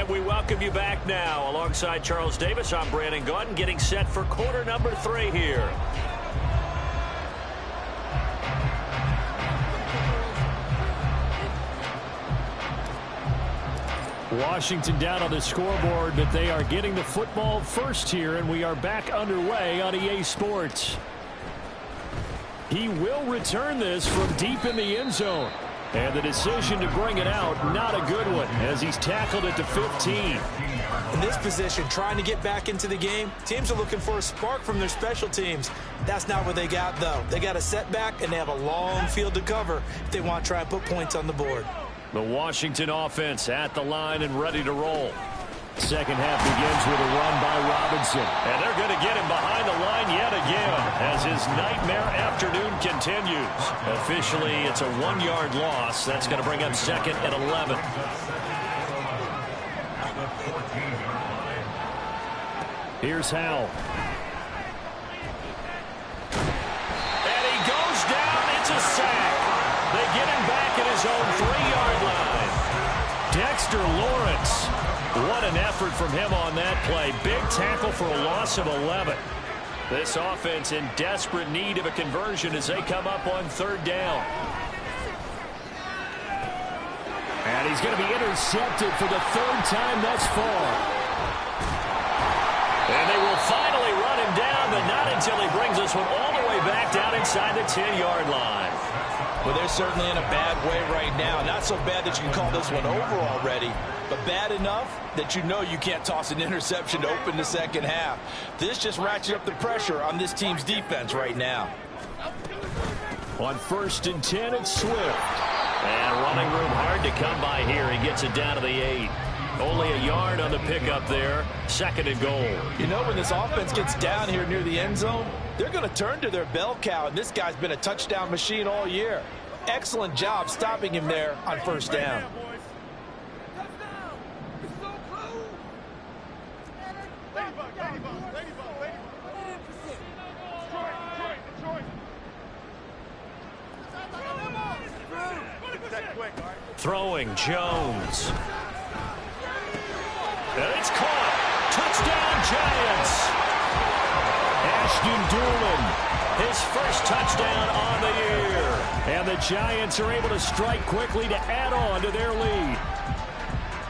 And we welcome you back now. Alongside Charles Davis, I'm Brandon Gaudin, getting set for quarter number 3 here. Washington down on the scoreboard, but they are getting the football first here, and we are back underway on EA Sports. He will return this from deep in the end zone. And the decision to bring it out, not a good one, as he's tackled it to 15. In this position, trying to get back into the game, teams are looking for a spark from their special teams. That's not what they got, though. They got a setback, and they have a long field to cover if they want to try and put points on the board. The Washington offense at the line and ready to roll. Second half begins with a run by Robinson. And they're going to get him behind the line yet again as his nightmare afternoon continues. Officially, it's a 1-yard loss. That's going to bring up second and 11. Here's Howell. And he goes down. It's a sack. They get him back at his own 3-yard line. Dexter Lawrence. What an effort from him on that play. Big tackle for a loss of 11. This offense in desperate need of a conversion as they come up on 3rd down. And he's going to be intercepted for the 3rd time thus far. And they will finally run him down, but not until he brings this one all the way back down inside the 10-yard line. Well, they're certainly in a bad way right now. Not so bad that you can call this one over already, but bad enough that you know you can't toss an interception to open the second half. This just ratchets up the pressure on this team's defense right now. On 1st and 10, it's Swift. And running room hard to come by here. He gets it down to the 8. Only a yard on the pickup there. 2nd and goal. You know, when this offense gets down here near the end zone, they're going to turn to their bell cow, and this guy's been a touchdown machine all year. Excellent job stopping him there on 1st down. Throwing Jones. And it's caught. Touchdown, Giants. Ashton Dulin, his first touchdown on the year. And the Giants are able to strike quickly to add on to their lead.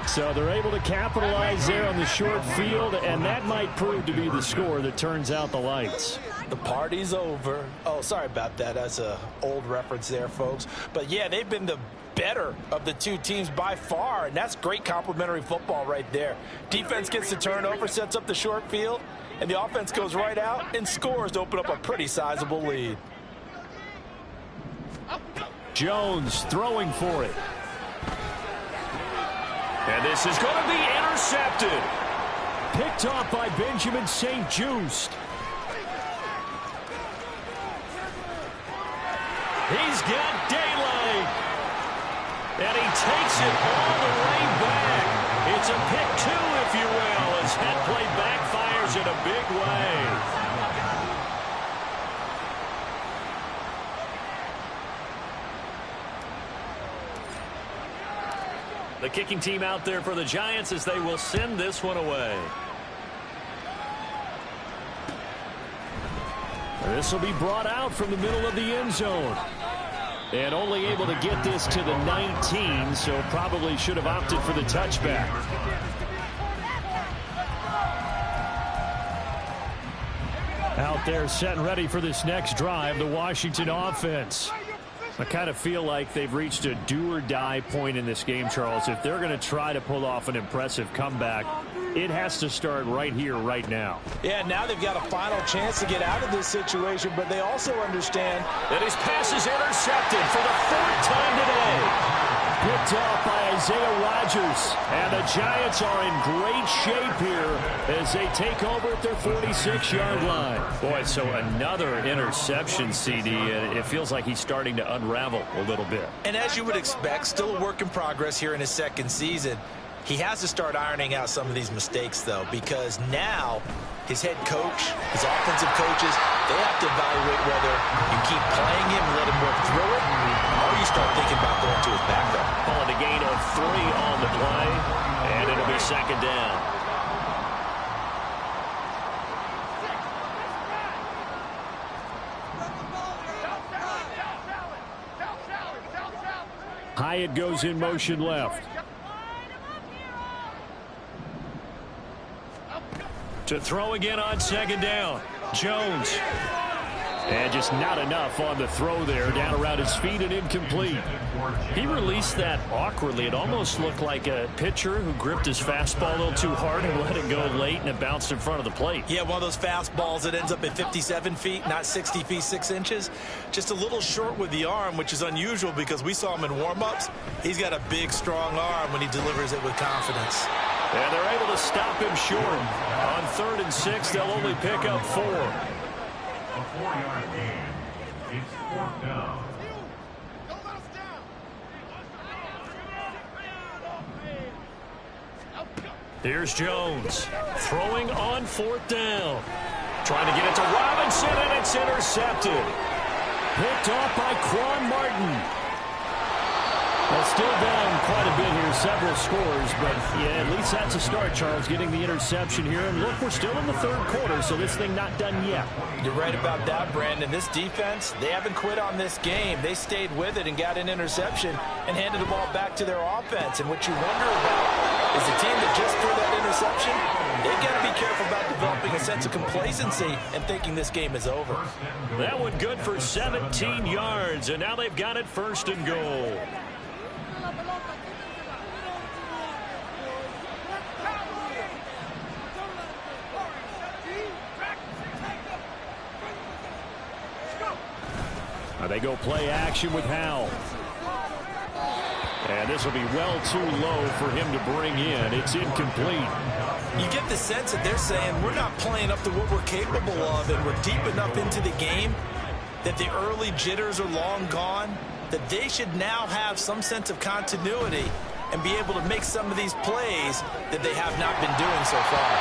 So they're able to capitalize there on the short field, and that might prove to be the score that turns out the lights. The party's over. Oh, sorry about that. That's an old reference there, folks. But, yeah, they've been the better of the two teams by far, and that's great complimentary football right there. Defense gets the turnover, sets up the short field, and the offense goes right out and scores to open up a pretty sizable lead. Jones throwing for it. And this is going to be intercepted. Picked off by Benjamin St-Juste. He's got daylight. And he takes it all the way back. It's a pick 2, if you will, as that play backfires in a big way. The kicking team out there for the Giants as they will send this one away. This will be brought out from the middle of the end zone. And only able to get this to the 19, so probably should have opted for the touchback. Out there set and ready for this next drive, the Washington offense. I kind of feel like they've reached a do-or-die point in this game, Charles. If they're going to try to pull off an impressive comeback, it has to start right here, right now. Yeah, now they've got a final chance to get out of this situation, but they also understand that his pass is intercepted for the 4th time today. Picked off by Isaiah Rodgers. And the Giants are in great shape here as they take over at their 46-yard line. Boy, so another interception, CD. It feels like he's starting to unravel a little bit. And as you would expect, still a work in progress here in his 2nd season. He has to start ironing out some of these mistakes, though, because now his head coach, his offensive coaches, they have to evaluate whether you keep playing him and let him work through it, or you start thinking about going to his backup. Calling a gain of 3 on the play, and it'll be second down. Hyatt goes in motion left. To throw again on second down. Jones. And just not enough on the throw there. Down around his feet and incomplete. He released that awkwardly. It almost looked like a pitcher who gripped his fastball a little too hard and let it go late, and it bounced in front of the plate. Yeah, one of those fastballs that ends up at 57 feet, not 60 feet, 6 inches. Just a little short with the arm, which is unusual because we saw him in warm-ups. He's got a big, strong arm when he delivers it with confidence. And they're able to stop him short. On 3rd and 6, they'll only pick up 4. A 4-yard gain. It's 4th down. Here's Jones throwing on 4th down. Trying to get it to Robinson, and it's intercepted. Picked off by Quan Martin. Well, still down quite a bit here, several scores, but yeah, at least that's a start, Charles, getting the interception here. And look, we're still in the 3rd quarter, so this thing not done yet. You're right about that, Brandon. This defense, they haven't quit on this game. They stayed with it and got an interception and handed the ball back to their offense. And what you wonder about is the team that just threw that interception, they've got to be careful about developing a sense of complacency and thinking this game is over. That one good for 17 yards, and now they've got it 1st and goal. They go play action with Howell. And this will be well too low for him to bring in. It's incomplete. You get the sense that they're saying we're not playing up to what we're capable of, and we're deep enough into the game that the early jitters are long gone, that they should now have some sense of continuity and be able to make some of these plays that they have not been doing so far.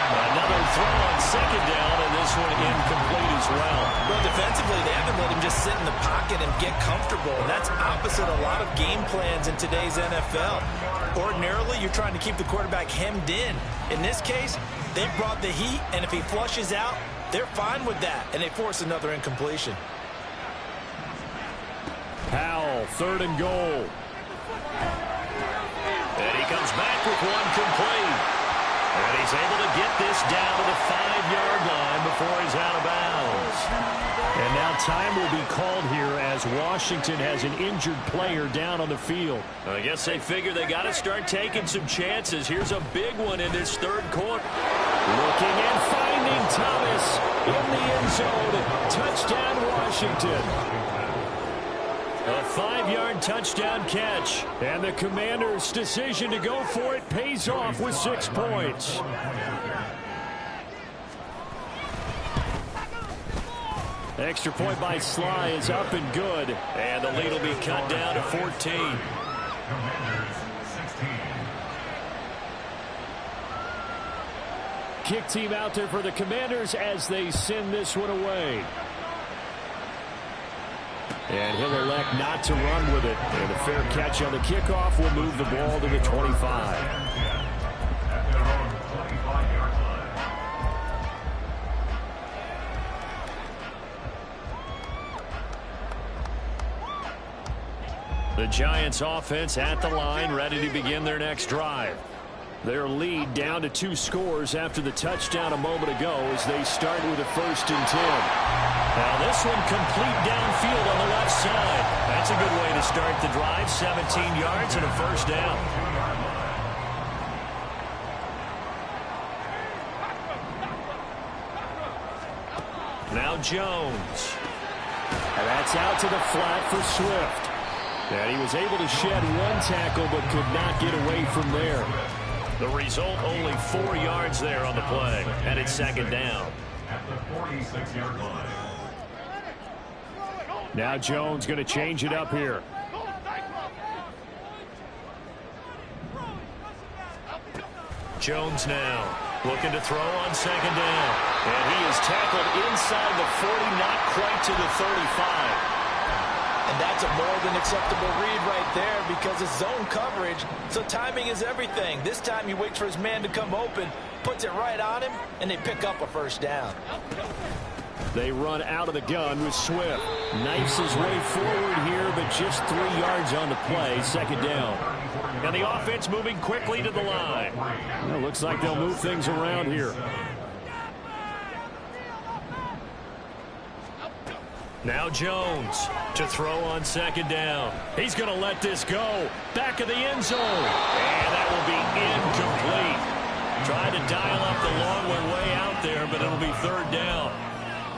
Another throw on 2nd down, and this one incomplete as well. Well, defensively, they haven't let him just sit in the pocket and get comfortable, and that's opposite a lot of game plans in today's NFL. Ordinarily, you're trying to keep the quarterback hemmed in. In this case, they brought the heat, and if he flushes out, they're fine with that, and they force another incompletion. Howell, 3rd and goal. And he comes back with one complete. And he's able to get this down to the 5-yard line before he's out of bounds. And now time will be called here as Washington has an injured player down on the field. I guess they figure they got to start taking some chances. Here's a big one in this 3rd quarter. Looking and finding Thomas in the end zone. Touchdown, Washington. A 5-yard touchdown catch. And the Commanders' decision to go for it pays off with 6 points. Extra point by Sly is up and good. And the lead will be cut down to 14. Commanders 16. Kick team out there for the Commanders as they send this one away. And he'll elect not to run with it. And a fair catch on the kickoff will move the ball to the 25. At their own 25-yard line. The Giants offense at the line, ready to begin their next drive. Their lead down to 2 scores after the touchdown a moment ago as they start with a 1st and 10. Now this one complete downfield on the left side. That's a good way to start the drive. 17 yards and a 1st down. Now Jones. And that's out to the flat for Swift. And he was able to shed 1 tackle but could not get away from there. The result, only 4 yards there on the play. And it's 2nd down. At the 46-yard line. Now Jones going to change it up here. Jones now looking to throw on 2nd down. And he is tackled inside the 40, not quite to the 35. And that's a more than acceptable read right there because it's zone coverage, so timing is everything. This time he waits for his man to come open, puts it right on him, and they pick up a first down. They run out of the gun with Swift. Knifes his way forward here, but just 3 yards on the play. Second down. And the offense moving quickly to the line. Well, looks like they'll move things around here. Now Jones to throw on second down. He's going to let this go. Back of the end zone. And that will be incomplete. Tried to dial up the long one way out there, but it'll be third down.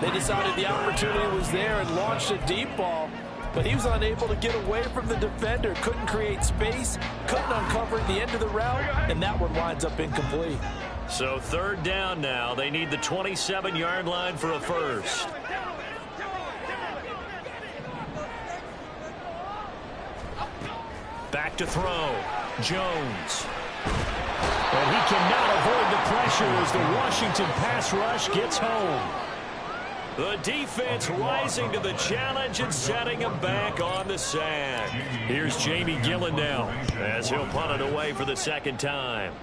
They decided the opportunity was there and launched a deep ball, but he was unable to get away from the defender. Couldn't create space, couldn't uncover at the end of the route, and that one winds up incomplete. So third down now. They need the 27-yard line for a first. Back to throw. Jones. And he cannot avoid the pressure as the Washington pass rush gets home. The defense rising to the challenge and setting him back on the sack. Here's Jamie Gillen now as he'll punt it away for the second time.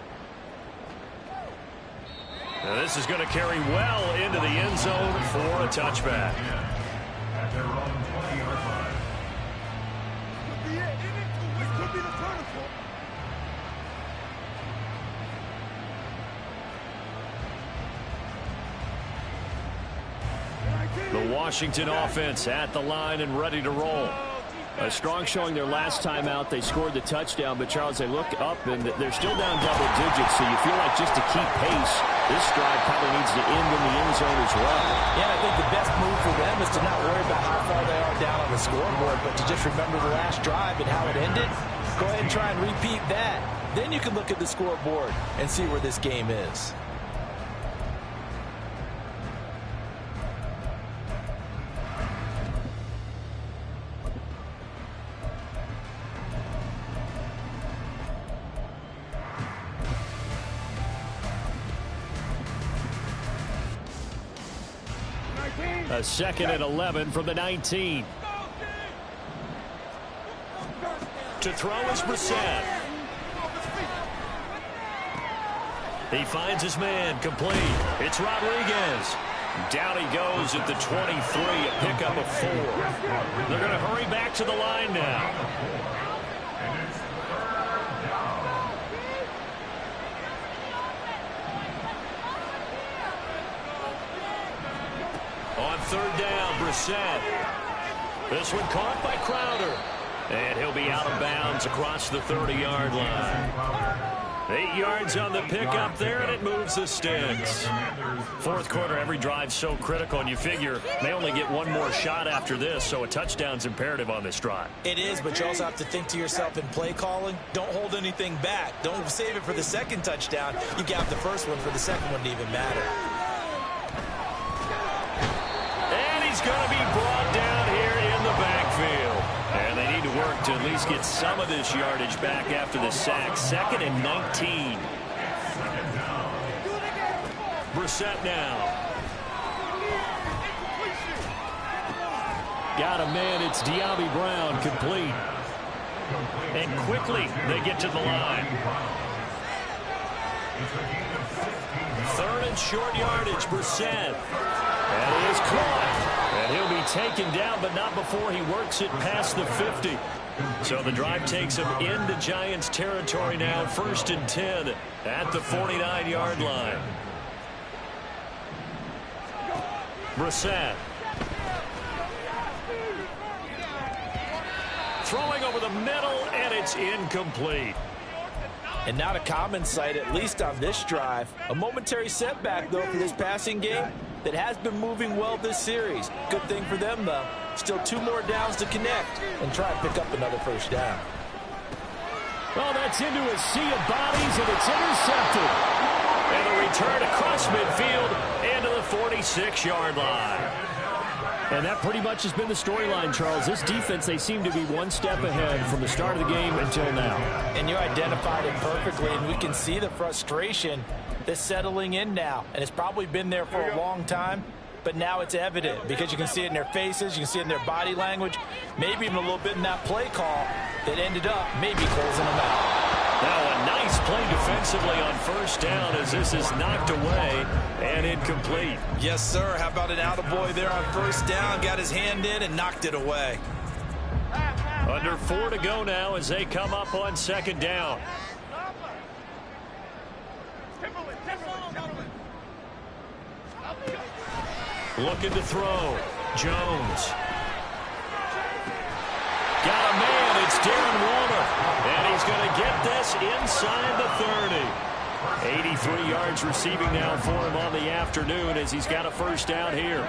Now this is going to carry well into the end zone for a touchback. At their own 20-yard line. The Washington offense at the line and ready to roll. A strong showing their last time out. They scored the touchdown, but Charles, they look up and they're still down double digits, so you feel like just to keep pace, this drive probably needs to end in the end zone as well. Yeah, I think the best move for them is to not worry about how far they are down on the scoreboard, but to just remember the last drive and how it ended. Go ahead and try and repeat that. Then you can look at the scoreboard and see where this game is. A second and 11 from the 19. To throw is Brissett. He finds his man, complete. It's Rodriguez. Down he goes at the 23, a pickup of 4. They're going to hurry back to the line now. On third down, Brissett. This one caught by Crowder. And he'll be out of bounds across the 30-yard line. 8 yards on the pickup there, and it moves the sticks. Fourth quarter, every drive so critical, and you figure they only get one more shot after this, so a touchdown's imperative on this drive. It is, but you also have to think to yourself in play calling, don't hold anything back. Don't save it for the second touchdown. You got the first one for the second one to even matter. He's going to be brought down here in the backfield. And they need to work to at least get some of this yardage back after the sack. Second and 19. Brissett now. Got a man, it's De'Ami Brown, complete. And quickly they get to the line. Third and short yardage, Brissett. And he is caught. And he'll be taken down, but not before he works it past the 50. So the drive takes him into Giants territory now. First and 10 at the 49-yard line. Brissett. Throwing over the middle, and it's incomplete. And not a common sight, at least on this drive. A momentary setback, though, for this passing game that has been moving well this series. Good thing for them, though. Still 2 more downs to connect and try and pick up another first down. Well, that's into a sea of bodies, and it's intercepted. And a return across midfield into the 46-yard line. And that pretty much has been the storyline, Charles. This defense, they seem to be one step ahead from the start of the game until now. And you identified it perfectly, and we can see the frustration that's settling in now. And it's probably been there for a long time. but now it's evident because you can see it in their faces, you can see it in their body language, maybe even a little bit in that play call that ended up maybe closing them out. Now a nice play defensively on first down as this is knocked away and incomplete. Yes, sir. How about an attaboy there on first down? Got his hand in and knocked it away. Under 4 to go now as they come up on second down. Looking to throw. Jones. Got a man. It's Darren Waller. And he's going to get this inside the 30. 83 yards receiving now for him on the afternoon as he's got a first down here.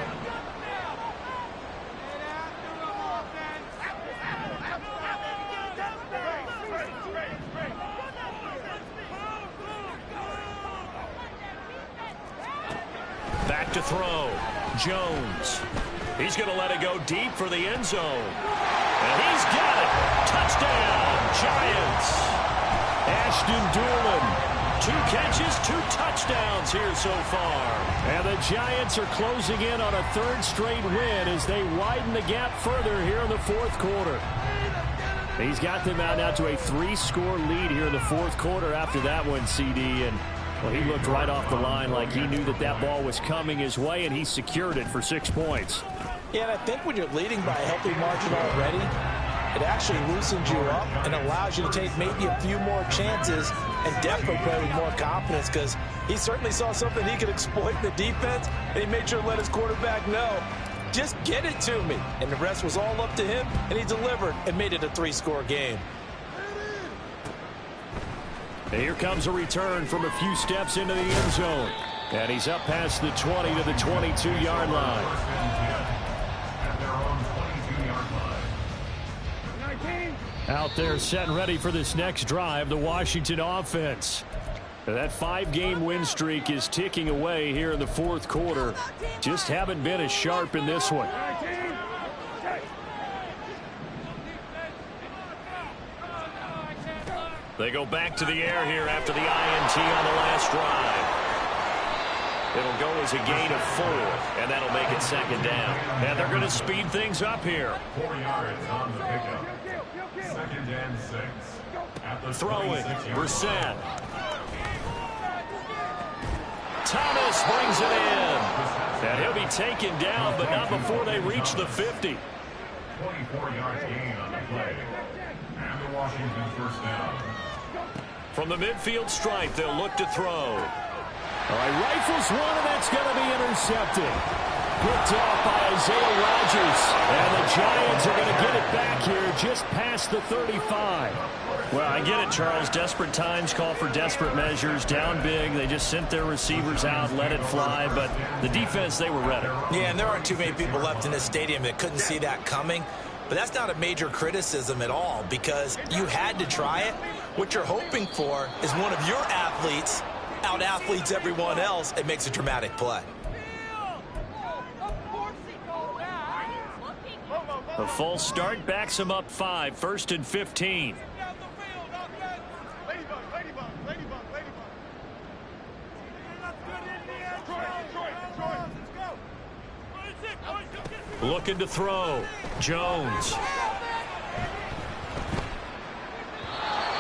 Back to throw. Jones. He's going to let it go deep for the end zone. And he's got it. Touchdown, Giants. Ashton Doolin. 2 catches, 2 touchdowns here so far. And the Giants are closing in on a 3rd straight win as they widen the gap further here in the 4th quarter. He's got them out now to a 3-score lead here in the 4th quarter after that one, CD. And well, he looked right off the line like he knew that that ball was coming his way, and he secured it for 6 points. Yeah, and I think when you're leading by a healthy margin already, it actually loosens you up and allows you to take maybe a few more chances and definitely play with more confidence because he certainly saw something he could exploit in the defense, and he made sure to let his quarterback know, just get it to me. And the rest was all up to him, and he delivered and made it a 3-score game. And here comes a return from a few steps into the end zone. And he's up past the 20 to the 22-yard line. Out there set and ready for this next drive, the Washington offense. That 5-game win streak is ticking away here in the 4th quarter. Just haven't been as sharp in this one. They go back to the air here after the INT on the last drive. It'll go as a gain of 4, and that'll make it 2nd down. And they're going to speed things up here. 4 yards on the pickup. 2nd and 6. At the Throwing, Brissett. Thomas brings it in. And he'll be taken down, but not before they reach the 50. 24 yards gain on the play. And the Washington first down. From the midfield stripe, they'll look to throw. All right, rifles one, and that's going to be intercepted. Picked off by Isaiah Rodgers. And the Giants are going to get it back here just past the 35. Well, I get it, Charles. Desperate times call for desperate measures. Down big. They just sent their receivers out, let it fly. But the defense, they were ready. Yeah, and there aren't too many people left in this stadium that couldn't see that coming. But that's not a major criticism at all because you had to try it. What you're hoping for is one of your athletes out-athletes everyone else and makes a dramatic play. A false start backs him up 5, 1st and 15. Looking to throw. Jones.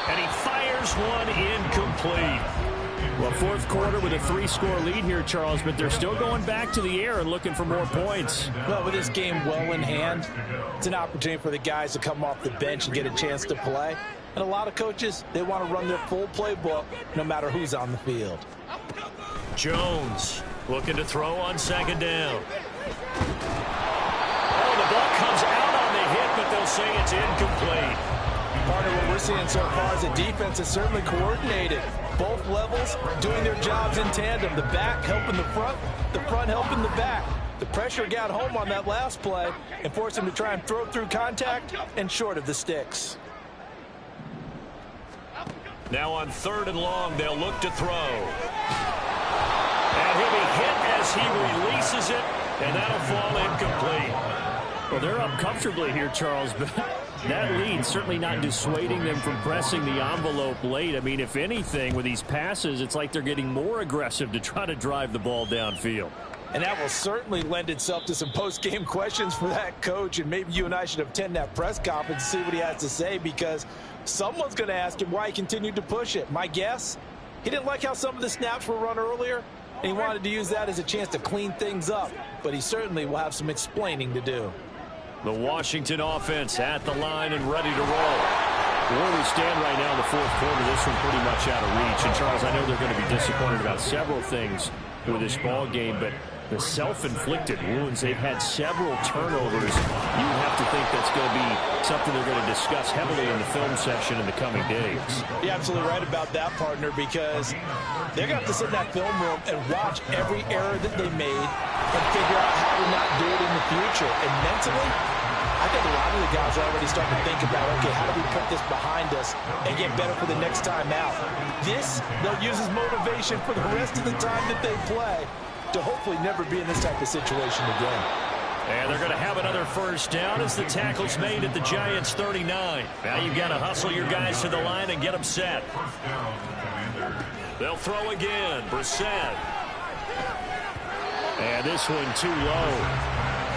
And he fires one incomplete. Well, 4th quarter with a 3-score lead here, Charles, but they're still going back to the air and looking for more points. Well, with this game well in hand, it's an opportunity for the guys to come off the bench and get a chance to play. And a lot of coaches, they want to run their full playbook no matter who's on the field. Jones looking to throw on 2nd down. Oh, the ball comes out on the hit, but they'll say it's incomplete. Part of what we're seeing so far is the defense is certainly coordinated. Both levels doing their jobs in tandem. The back helping the front helping the back. The pressure got home on that last play and forced him to try and throw through contact and short of the sticks. Now on 3rd and long, they'll look to throw. And he'll be hit as he releases it, and that'll fall incomplete. Well, they're up comfortably here, Charles, but that lead certainly not dissuading them from pressing the envelope late. I mean, if anything, with these passes, it's like they're getting more aggressive to try to drive the ball downfield. And that will certainly lend itself to some post-game questions for that coach, and maybe you and I should attend that press conference and see what he has to say, because someone's going to ask him why he continued to push it. My guess, he didn't like how some of the snaps were run earlier, and he wanted to use that as a chance to clean things up, but he certainly will have some explaining to do. The Washington offense at the line and ready to roll. Where we stand right now in the fourth quarter, this one pretty much out of reach. And, Charles, I know they're going to be disappointed about several things with this ball game, but the self-inflicted wounds, they've had several turnovers. You would have to think that's going to be something they're going to discuss heavily in the film session in the coming days. You're absolutely right about that, partner, because they're going to have to sit in that film room and watch every error that they made and figure out how to not do it in the future. And mentally, I think a lot of the guys are already starting to think about, okay, how do we put this behind us and get better for the next time out? This, they'll use as motivation for the rest of the time that they play to hopefully never be in this type of situation again. And they're going to have another first down as the tackle's made at the Giants' 39. Now you've got to hustle your guys to the line and get them set. They'll throw again. Brissett. And this one too low.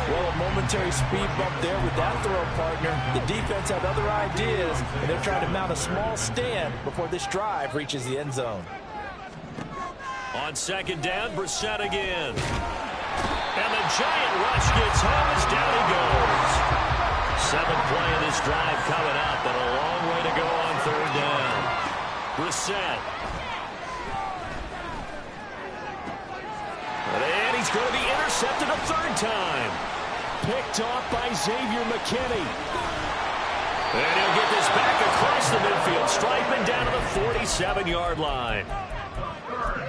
Well, a momentary speed bump there with that throw, partner. The defense had other ideas, and they're trying to mount a small stand before this drive reaches the end zone. On second down, Brissett again. And the giant rush gets home as down he goes. Seventh play of this drive coming up, but a long way to go on third down. Brissett. And he's going to be intercepted a third time. Picked off by Xavier McKinney. And he'll get this back across the midfield, striping down to the 47-yard line.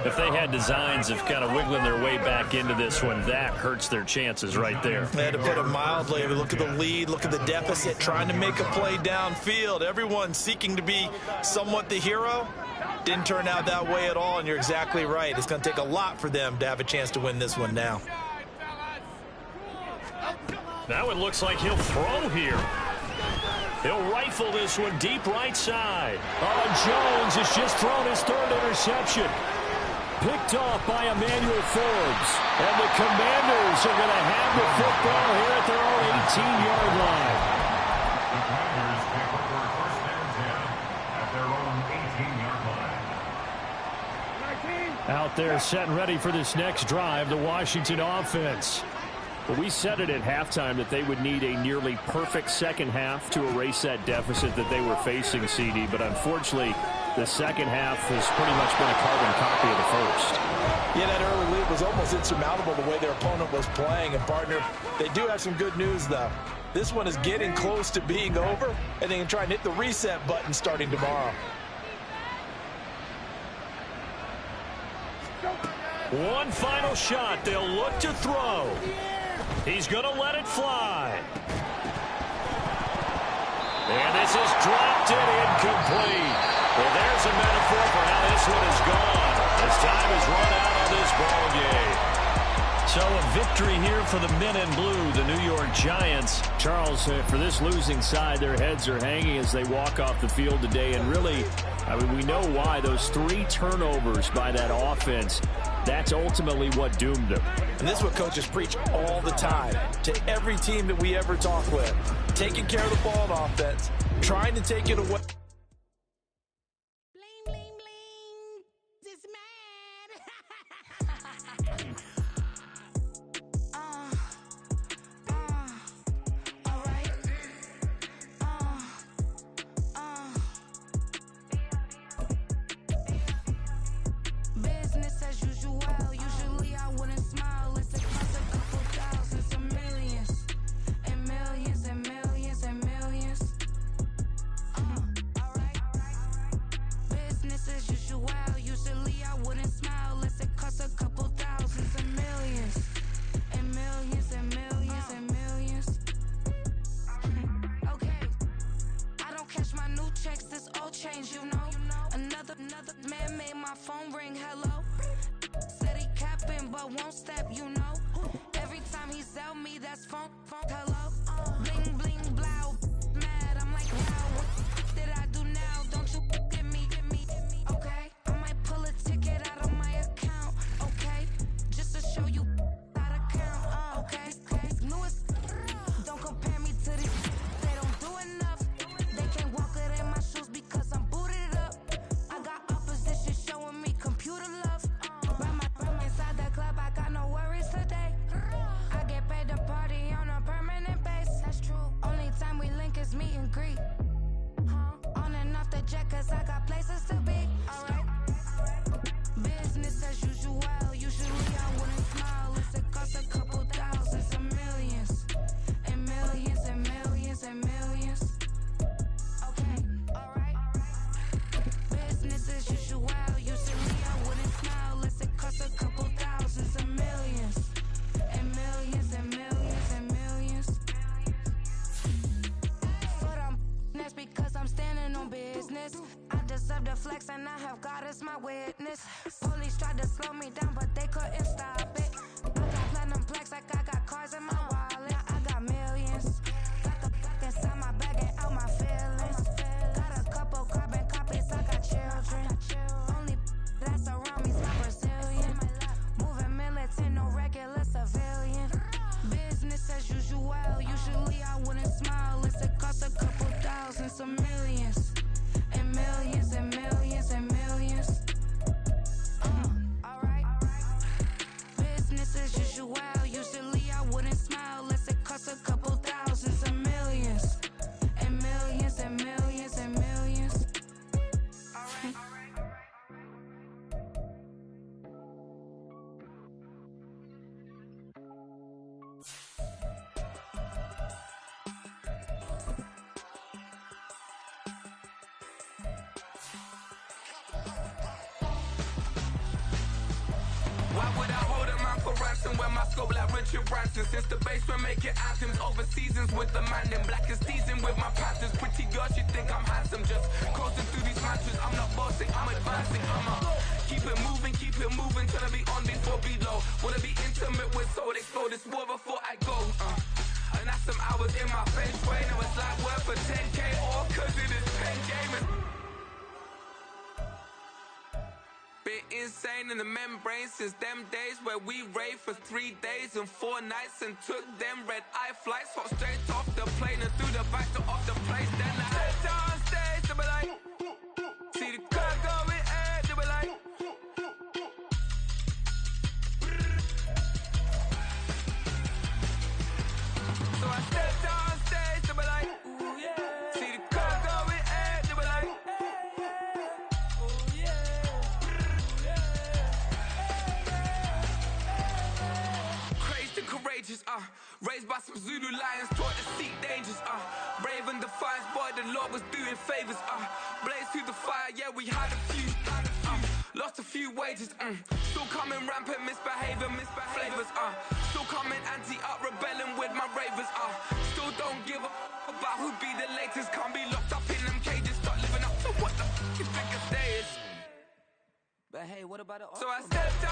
If they had designs of kind of wiggling their way back into this one, that hurts their chances right there. They had to put it mildly. Look at the lead, look at the deficit, trying to make a play downfield. Everyone seeking to be somewhat the hero. Didn't turn out that way at all, and you're exactly right. It's going to take a lot for them to have a chance to win this one now. Now it looks like he'll throw here. He'll rifle this one deep right side. Jones has just thrown his third interception. Picked off by Emmanuel Forbes. And the Commanders are going to have the football here at their own 18-yard line. The Commanders pick up their first and 10 at their own 18-yard line. Out there set and ready for this next drive, the Washington offense. But we said it at halftime that they would need a nearly perfect second half to erase that deficit that they were facing, CD. But unfortunately, the second half has pretty much been a carbon copy of the first. Yeah, that early lead was almost insurmountable the way their opponent was playing. And, partner, they do have some good news, though. This one is getting close to being over, and they can try and hit the reset button starting tomorrow. One final shot. They'll look to throw. He's going to let it fly. And this is dropped and incomplete. Well, there's a metaphor for how this one is gone. As time is run out on this ball game. So a victory here for the men in blue, the New York Giants. Charles, for this losing side, their heads are hanging as they walk off the field today. And really, I mean, we know why. Those 3 turnovers by that offense, that's ultimately what doomed them. And this is what coaches preach all the time to every team that we ever talk with. Taking care of the ball on offense, trying to take it away. Bling, bling, bling. This mad. All right. Business as usual. Usually I wouldn't smile. It's a couple thousands of millions. And millions and millions and millions. Alright. Business as usual. Usually I wouldn't smile. Unless it costs a couple thousands of millions. And millions and millions and millions. Okay. I don't catch my new checks, this old change, you know. Another man made my phone ring, hello. Said he capping but won't step, you know. Every time he sell me, that's phone, hello. Bling, bling, blow, mad, I'm like, wow, what did I do now? Don't you get me, okay? I might pull a ticket out of my account, okay? Just to show you how just meet and greet. On and off the jet, cause I got places to be. Alright. Business as usual. Usually I wouldn't smile. It costs a couple thousands and millions. And millions and millions and millions. Okay, alright. Business as usual. Usually I wouldn't smile. It costs a couple thousands and millions. And millions and millions and millions. But that's because I'm standing on business. I deserve the flex and I have God as my witness. Police tried to slow me down, but they couldn't stop it. I got platinum plaques like I got cars in my wallet. I got millions. Got the fuck inside my bag and out my feelings. Got a couple carbon copies, I got children. Only that's around me's my Brazilian. Moving militant, no regular civilian. Business as usual. Usually I wouldn't smile. It costs a couple thousands of millions. And millions and millions and millions. Alright. Business as usual. Usually I wouldn't smile unless it costs a couple thousands of millions. And millions and millions and millions. Alright. Why would I hold a man for ransom when my scope like Richard Branson? Since the basement making anthems over seasons with the man in black is teasing with my panthers. Pretty girl, she think I'm handsome. Just coasting through these matches. I'm not bossing, I'm advancing. Keep it moving, trying to be on before below. Wanna be intimate with soul, explode this war before I go. And that's some hours in my bench brain. It was like work for 10K all cause it is pen gaming. Been insane in the membrane since them days where we raved for 3 days and 4 nights and took them red-eye flights. Hot straight off the plane and through the back door of the place. Then I head downstairs to be like, see the car going air to be like. So I step downstairs to be like, ooh yeah. See the car going air to be like, ooh yeah. Crazed and courageous, raised by some Zulu lions, taught to seek dangers, brave and defiant, boy, the Lord was doing favors, blaze through the fire, yeah, we had a few, lost a few wages, still coming rampant, misbehaving, flavors, still coming anti-up, rebelling with my ravers, still don't give a about who'd be the latest, can't be locked up in them cages, start living up to what the f*** you think a day is. But hey, what about the So I stepped